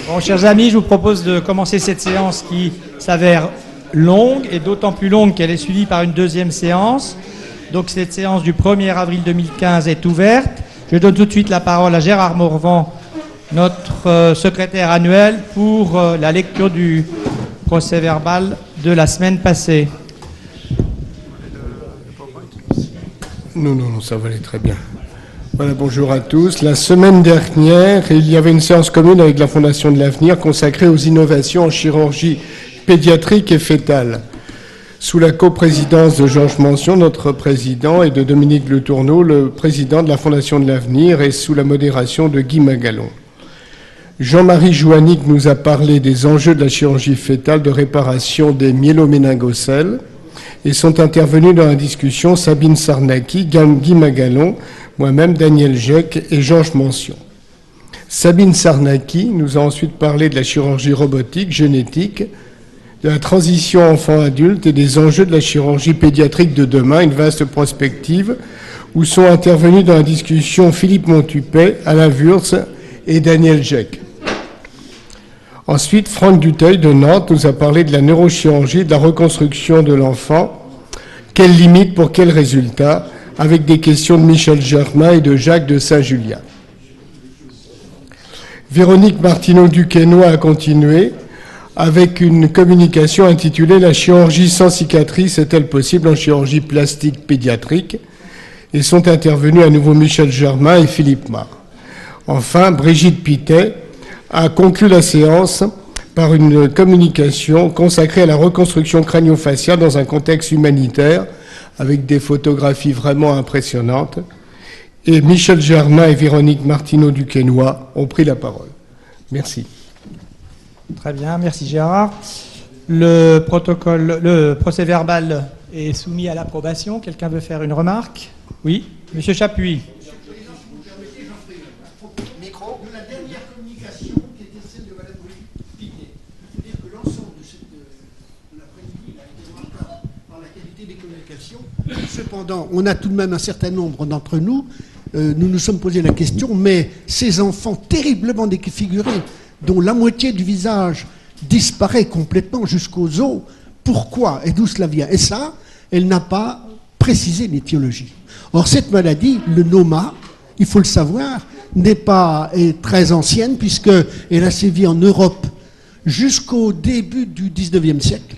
Bon, chers amis, je vous propose de commencer cette séance qui s'avère longue, et d'autant plus longue qu'elle est suivie par une deuxième séance. Donc cette séance du 1er avril 2015 est ouverte. Je donne tout de suite la parole à Gérard Morvan, notre secrétaire annuel, pour la lecture du procès-verbal de la semaine passée. Non, ça va aller très bien. Voilà, bonjour à tous. La semaine dernière, il y avait une séance commune avec la Fondation de l'Avenir consacrée aux innovations en chirurgie pédiatrique et fétale, sous la coprésidence de Georges Mention, notre président, et de Dominique Le Tourneau, le président de la Fondation de l'Avenir, et sous la modération de Guy Magalon. Jean-Marie Jouanic nous a parlé des enjeux de la chirurgie fétale de réparation des myéloméningocèles, et sont intervenus dans la discussion Sabine Sarnaki, Guy Magalon, moi-même, Daniel Jec et Georges Mention. Sabine Sarnaki nous a ensuite parlé de la chirurgie robotique, génétique, de la transition enfant-adulte et des enjeux de la chirurgie pédiatrique de demain, une vaste prospective, où sont intervenus dans la discussion Philippe Montupet, Alain Wurtz et Daniel Jec. Ensuite, Franck Duteuil de Nantes nous a parlé de la neurochirurgie, de la reconstruction de l'enfant, quelles limites pour quels résultats, avec des questions de Michel Germain et de Jacques de Saint-Julien. Véronique Martineau-Duquesnoy a continué avec une communication intitulée « La chirurgie sans cicatrice est-elle possible en chirurgie plastique pédiatrique ?» et sont intervenus à nouveau Michel Germain et Philippe Marc. Enfin, Brigitte Pittet a conclu la séance par une communication consacrée à la reconstruction crânio-faciale dans un contexte humanitaire, avec des photographies vraiment impressionnantes. Et Michel Germain et Véronique Martineau-Duquesnoy ont pris la parole. Merci. Très bien, merci Gérard. Le procès-verbal est soumis à l'approbation. Quelqu'un veut faire une remarque? Oui, Monsieur Chapuis. Cependant, on a tout de même un certain nombre d'entre nous, nous nous sommes posé la question, mais ces enfants terriblement défigurés, dont la moitié du visage disparaît complètement jusqu'aux os, pourquoi et d'où cela vient? Et ça, elle n'a pas précisé l'étiologie. Or, cette maladie, le NOMA, il faut le savoir, est très ancienne, puisqu'elle a sévi en Europe jusqu'au début du 19e siècle.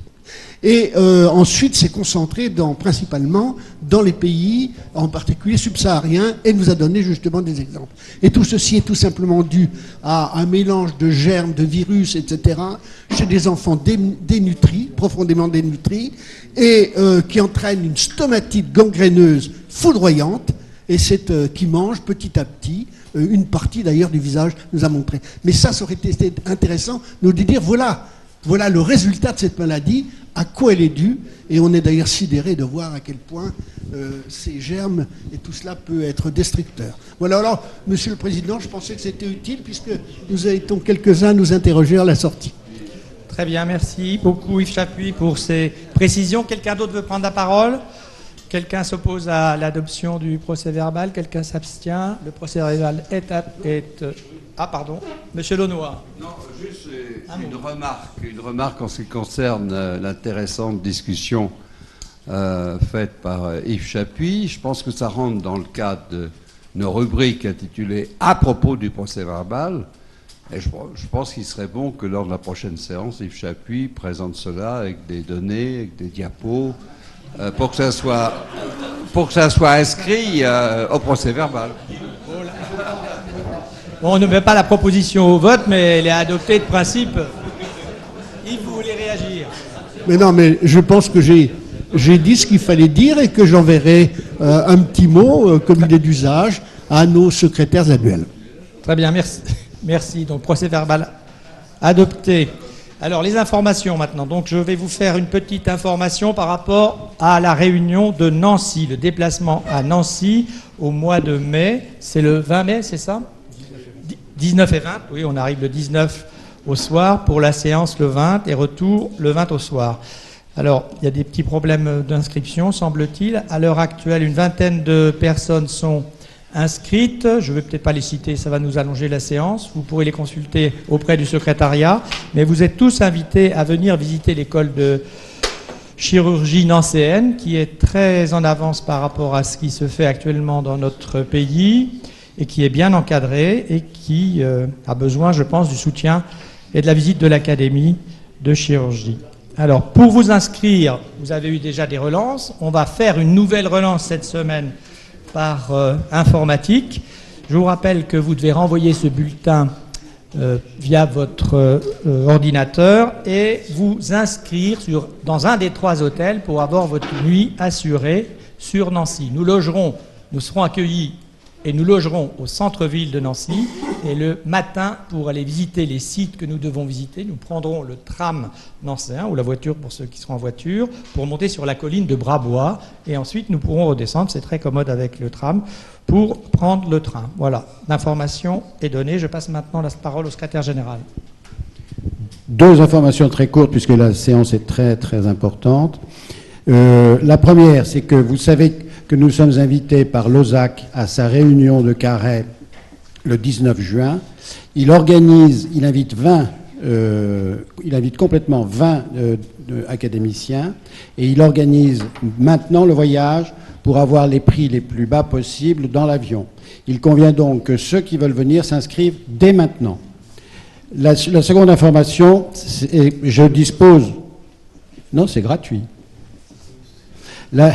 Et ensuite, c'est concentré principalement dans les pays, en particulier subsahariens, et nous a donné justement des exemples. Et tout ceci est tout simplement dû à un mélange de germes, de virus, etc., chez des enfants dénutris, profondément dénutris, et qui entraîne une stomatite gangréneuse foudroyante, et qui mange petit à petit une partie d'ailleurs du visage, nous a montré. Mais ça aurait été intéressant de dire, voilà le résultat de cette maladie, à quoi elle est due, et on est d'ailleurs sidéré de voir à quel point ces germes et tout cela peut être destructeur. Voilà, alors, Monsieur le Président, je pensais que c'était utile, puisque nous étions quelques-uns à nous interroger à la sortie. Très bien, merci beaucoup Yves Chapuis pour ces précisions. Quelqu'un d'autre veut prendre la parole? Quelqu'un s'oppose à l'adoption du procès-verbal? Quelqu'un s'abstient? Le procès-verbal est... Ah, pardon, Monsieur Launois. Non, juste une remarque en ce qui concerne l'intéressante discussion faite par Yves Chapuis. Je pense que ça rentre dans le cadre de nos rubriques intitulées « À propos du procès-verbal ». Et je pense qu'il serait bon que lors de la prochaine séance, Yves Chapuis présente cela avec des données, avec des diapos, pour que ça soit inscrit au procès-verbal. Bon, on ne met pas la proposition au vote, mais elle est adoptée de principe. Yves, vous voulez réagir? Mais non, mais je pense que j'ai dit ce qu'il fallait dire et que j'enverrai un petit mot, comme il est d'usage, à nos secrétaires annuels. Très bien, merci. Merci. Donc, procès-verbal adopté. Alors, les informations maintenant. Donc, je vais vous faire une petite information par rapport à la réunion de Nancy, le déplacement à Nancy au mois de mai. C'est le 20 mai, c'est ça? 19 et 20, oui, on arrive le 19 au soir pour la séance le 20 et retour le 20 au soir. Alors, il y a des petits problèmes d'inscription, semble-t-il. À l'heure actuelle, une vingtaine de personnes sont inscrites. Je ne vais peut-être pas les citer, ça va nous allonger la séance. Vous pourrez les consulter auprès du secrétariat. Mais vous êtes tous invités à venir visiter l'école de chirurgie nancéenne, qui est très en avance par rapport à ce qui se fait actuellement dans notre pays et qui est bien encadrée et qui a besoin, je pense, du soutien et de la visite de l'Académie de chirurgie. Alors, pour vous inscrire, vous avez eu déjà des relances. On va faire une nouvelle relance cette semaine par informatique. Je vous rappelle que vous devez renvoyer ce bulletin via votre ordinateur et vous inscrire dans un des 3 hôtels pour avoir votre nuit assurée sur Nancy. Nous serons accueillis et nous logerons au centre-ville de Nancy. Et le matin, pour aller visiter les sites que nous devons visiter, nous prendrons le tram nancéen, ou la voiture pour ceux qui seront en voiture, pour monter sur la colline de Brabois. Et ensuite, nous pourrons redescendre, c'est très commode avec le tram, pour prendre le train. Voilà, l'information est donnée. Je passe maintenant la parole au secrétaire général. 2 informations très courtes, puisque la séance est très, très importante. La première, c'est que vous savez que nous sommes invités par l'OSAC à sa réunion de Carhaix le 19 juin. Il invite complètement 20 académiciens et il organise maintenant le voyage pour avoir les prix les plus bas possibles dans l'avion. Il convient donc que ceux qui veulent venir s'inscrivent dès maintenant. La seconde information, je dispose... Non, c'est gratuit. La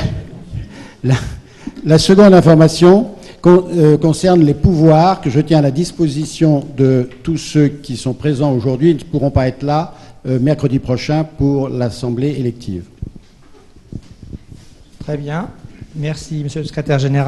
seconde information concerne les pouvoirs que je tiens à la disposition de tous ceux qui sont présents aujourd'hui. Ils ne pourront pas être là mercredi prochain pour l'Assemblée élective. Très bien. Merci, Monsieur le secrétaire général.